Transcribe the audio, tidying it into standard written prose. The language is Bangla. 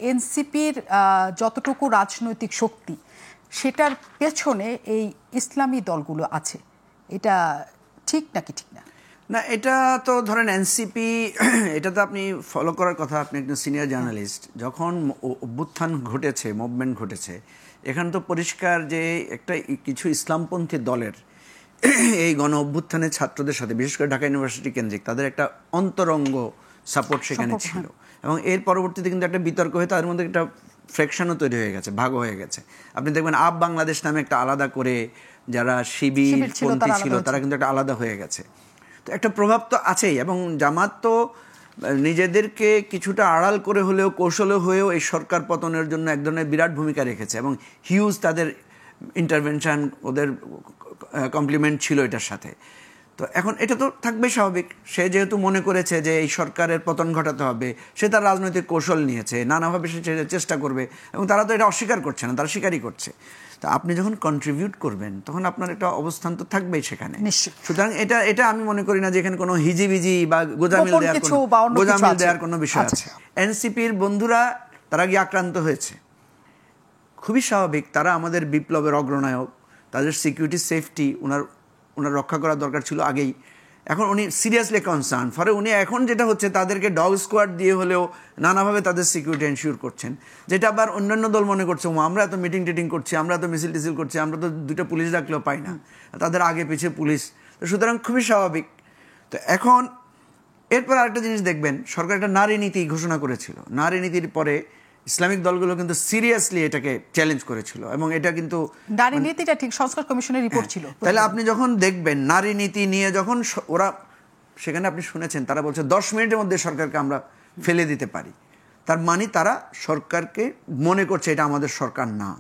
এনসিপির যতটুকু রাজনৈতিক শক্তি সেটার পেছনে এই ইসলামী দলগুলো আছে, এটা ঠিক নাকি ঠিক না? না, এটা তো ধরেন এনসিপি, এটা তো আপনি ফলো করার কথা, আপনি একজন সিনিয়র জার্নালিস্ট। যখন অভ্যুত্থান ঘটেছে, মুভমেন্ট ঘটেছে, এখানে তো পরিষ্কার যে একটা কিছু ইসলামপন্থী দলের এই গণ অভ্যুত্থানের ছাত্রদের সাথে, বিশেষ করে ঢাকা ইউনিভার্সিটি কেন্দ্রিক, তাদের একটা অন্তরঙ্গ সাপোর্ট সেখানে ছিল। এবং এর পরবর্তীতে কিন্তু একটা বিতর্ক হয়ে তাদের মধ্যে একটা ফ্র্যাকশনও তৈরি হয়ে গেছে, ভাগও হয়ে গেছে। আপনি দেখবেন আপ বাংলাদেশ নামে একটা আলাদা করে, যারা শিবিরপন্থী ছিল তারা কিন্তু একটা আলাদা হয়ে গেছে। তো একটা প্রভাব তো আছেই। এবং জামাত তো নিজেদেরকে কিছুটা আড়াল করে হলেও, কৌশলে হয়েও এই সরকার পতনের জন্য এক ধরনের বিরাট ভূমিকা রেখেছে এবং হিউজ তাদের ইন্টারভেনশন, ওদের কমপ্লিমেন্ট ছিল এটার সাথে। তো এখন এটা তো থাকবে স্বাভাবিক। সে যেহেতু মনে করেছে যে এই সরকারের পতন ঘটাতে হবে, সে তার রাজনৈতিক কৌশল নিয়েছে, নানাভাবে সে চেষ্টা করবে, এবং তারা তো এটা অস্বীকার করছে না, তারা স্বীকারই করছে। তা আপনি যখন কন্ট্রিবিউট করবেন তখন আপনার একটা অবস্থান তো থাকবেই সেখানে। সুতরাং এটা আমি মনে করি না যে এখানে কোনো হিজিবিজি বা গোজামিল দেওয়ার কোনো বিষয় আছে। এনসিপির বন্ধুরা তারা গিয়ে আক্রান্ত হয়েছে, খুবই স্বাভাবিক। তারা আমাদের বিপ্লবের অগ্রনায়ক, তাদের সিকিউরিটি সেফটি ওনার রক্ষা করা দরকার ছিল আগেই। এখন উনি সিরিয়াসলি কনসার্ন, ফলে উনি এখন যেটা হচ্ছে তাদেরকে ডগ স্কোয়াড দিয়ে হলেও নানাভাবে তাদের সিকিউরিটি এনশিওর করছেন, যেটা আবার অন্যান্য দল মনে করছে আমরা এত মিটিং টিটিং করছি, আমরা তো মিছিল টিছিল করছি, আমরা তো দুটো পুলিশ ডাকলেও পাই না, তাদের আগে পিছিয়ে পুলিশ। তো সুতরাং খুবই স্বাভাবিক। তো এখন এরপর আরেকটা জিনিস দেখবেন, সরকার একটা নারী নীতি ঘোষণা করেছিল। নারী নীতির পরে ইসলামিক দলগুলো কিন্তু সিরিয়াসলি এটাকে চ্যালেঞ্জ করেছিল, এবং এটা কিন্তু নারী নীতিটা ঠিক সংস্কার কমিশনের রিপোর্ট ছিল। তাহলে আপনি যখন দেখবেন নারী নীতি নিয়ে যখন ওরা, সেখানে আপনি শুনেছেন তারা বলছে 10 মিনিটের মধ্যে সরকারকে আমরা ফেলে দিতে পারি। তার মানে তারা সরকারকে মনে করছে এটা আমাদের সরকার না।